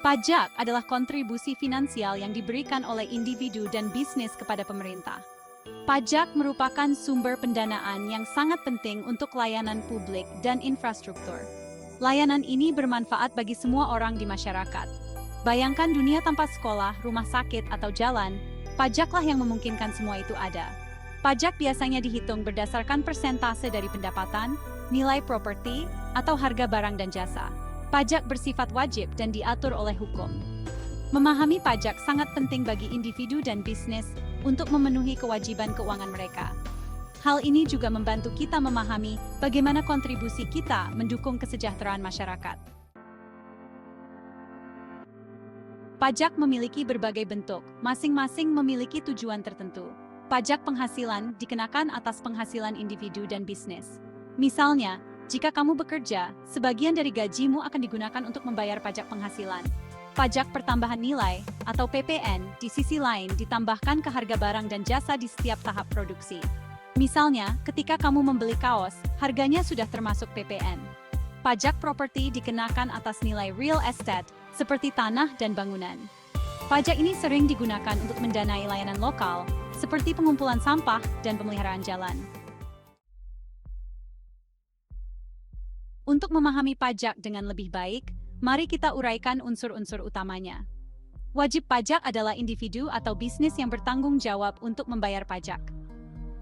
Pajak adalah kontribusi finansial yang diberikan oleh individu dan bisnis kepada pemerintah. Pajak merupakan sumber pendanaan yang sangat penting untuk layanan publik dan infrastruktur. Layanan ini bermanfaat bagi semua orang di masyarakat. Bayangkan dunia tanpa sekolah, rumah sakit, atau jalan, pajaklah yang memungkinkan semua itu ada. Pajak biasanya dihitung berdasarkan persentase dari pendapatan, nilai properti, atau harga barang dan jasa. Pajak bersifat wajib dan diatur oleh hukum. Memahami pajak sangat penting bagi individu dan bisnis untuk memenuhi kewajiban keuangan mereka. Hal ini juga membantu kita memahami bagaimana kontribusi kita mendukung kesejahteraan masyarakat. Pajak memiliki berbagai bentuk, masing-masing memiliki tujuan tertentu. Pajak penghasilan dikenakan atas penghasilan individu dan bisnis. Misalnya, jika kamu bekerja, sebagian dari gajimu akan digunakan untuk membayar pajak penghasilan. Pajak pertambahan nilai, atau PPN, di sisi lain ditambahkan ke harga barang dan jasa di setiap tahap produksi. Misalnya, ketika kamu membeli kaos, harganya sudah termasuk PPN. Pajak properti dikenakan atas nilai real estate, seperti tanah dan bangunan. Pajak ini sering digunakan untuk mendanai layanan lokal, seperti pengumpulan sampah dan pemeliharaan jalan. Untuk memahami pajak dengan lebih baik, mari kita uraikan unsur-unsur utamanya. Wajib pajak adalah individu atau bisnis yang bertanggung jawab untuk membayar pajak.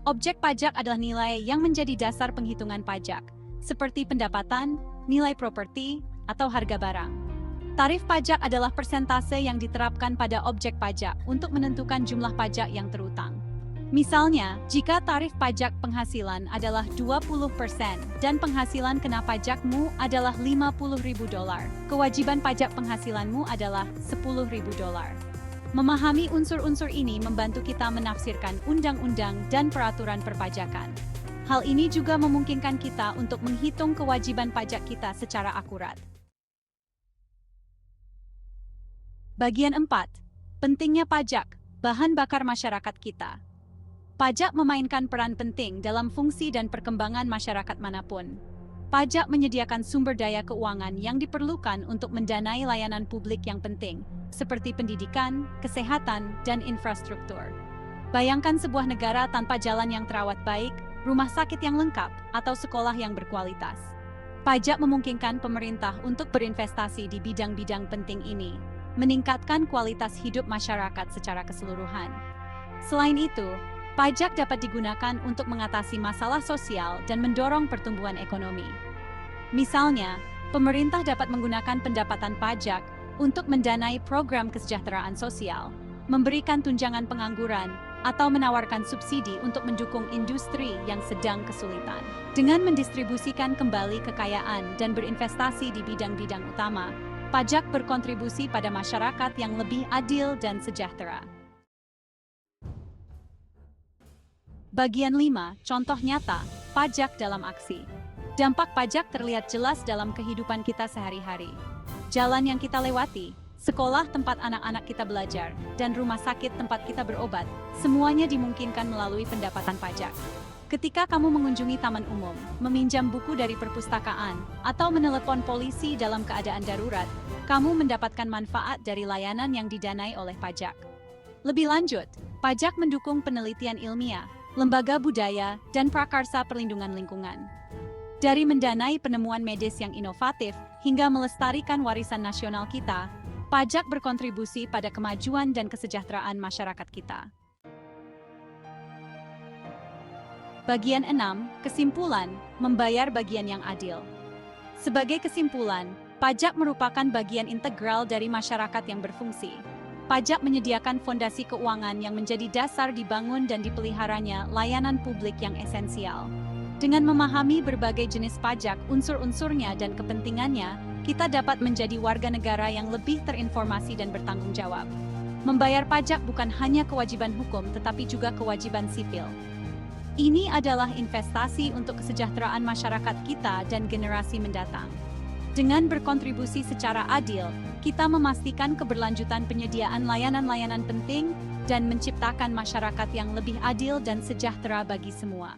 Objek pajak adalah nilai yang menjadi dasar penghitungan pajak, seperti pendapatan, nilai properti, atau harga barang. Tarif pajak adalah persentase yang diterapkan pada objek pajak untuk menentukan jumlah pajak yang terutang. Misalnya, jika tarif pajak penghasilan adalah 20% dan penghasilan kena pajakmu adalah $50.000, kewajiban pajak penghasilanmu adalah $10.000. Memahami unsur-unsur ini membantu kita menafsirkan undang-undang dan peraturan perpajakan. Hal ini juga memungkinkan kita untuk menghitung kewajiban pajak kita secara akurat. Bagian 4. Pentingnya pajak, bahan bakar masyarakat kita. Pajak memainkan peran penting dalam fungsi dan perkembangan masyarakat manapun. Pajak menyediakan sumber daya keuangan yang diperlukan untuk mendanai layanan publik yang penting, seperti pendidikan, kesehatan, dan infrastruktur. Bayangkan sebuah negara tanpa jalan yang terawat baik, rumah sakit yang lengkap, atau sekolah yang berkualitas. Pajak memungkinkan pemerintah untuk berinvestasi di bidang-bidang penting ini, meningkatkan kualitas hidup masyarakat secara keseluruhan. Selain itu, pajak dapat digunakan untuk mengatasi masalah sosial dan mendorong pertumbuhan ekonomi. Misalnya, pemerintah dapat menggunakan pendapatan pajak untuk mendanai program kesejahteraan sosial, memberikan tunjangan pengangguran, atau menawarkan subsidi untuk mendukung industri yang sedang kesulitan. Dengan mendistribusikan kembali kekayaan dan berinvestasi di bidang-bidang utama, pajak berkontribusi pada masyarakat yang lebih adil dan sejahtera. Bagian 5, contoh nyata, pajak dalam aksi. Dampak pajak terlihat jelas dalam kehidupan kita sehari-hari. Jalan yang kita lewati, sekolah tempat anak-anak kita belajar, dan rumah sakit tempat kita berobat, semuanya dimungkinkan melalui pendapatan pajak. Ketika kamu mengunjungi taman umum, meminjam buku dari perpustakaan, atau menelepon polisi dalam keadaan darurat, kamu mendapatkan manfaat dari layanan yang didanai oleh pajak. Lebih lanjut, pajak mendukung penelitian ilmiah, lembaga budaya, dan prakarsa perlindungan lingkungan. Dari mendanai penemuan medis yang inovatif hingga melestarikan warisan nasional kita, pajak berkontribusi pada kemajuan dan kesejahteraan masyarakat kita. Bagian 6, kesimpulan, membayar bagian yang adil. Sebagai kesimpulan, pajak merupakan bagian integral dari masyarakat yang berfungsi. Pajak menyediakan fondasi keuangan yang menjadi dasar dibangun dan dipeliharanya layanan publik yang esensial. Dengan memahami berbagai jenis pajak, unsur-unsurnya dan kepentingannya, kita dapat menjadi warga negara yang lebih terinformasi dan bertanggung jawab. Membayar pajak bukan hanya kewajiban hukum tetapi juga kewajiban sipil. Ini adalah investasi untuk kesejahteraan masyarakat kita dan generasi mendatang. Dengan berkontribusi secara adil, kita memastikan keberlanjutan penyediaan layanan-layanan penting dan menciptakan masyarakat yang lebih adil dan sejahtera bagi semua.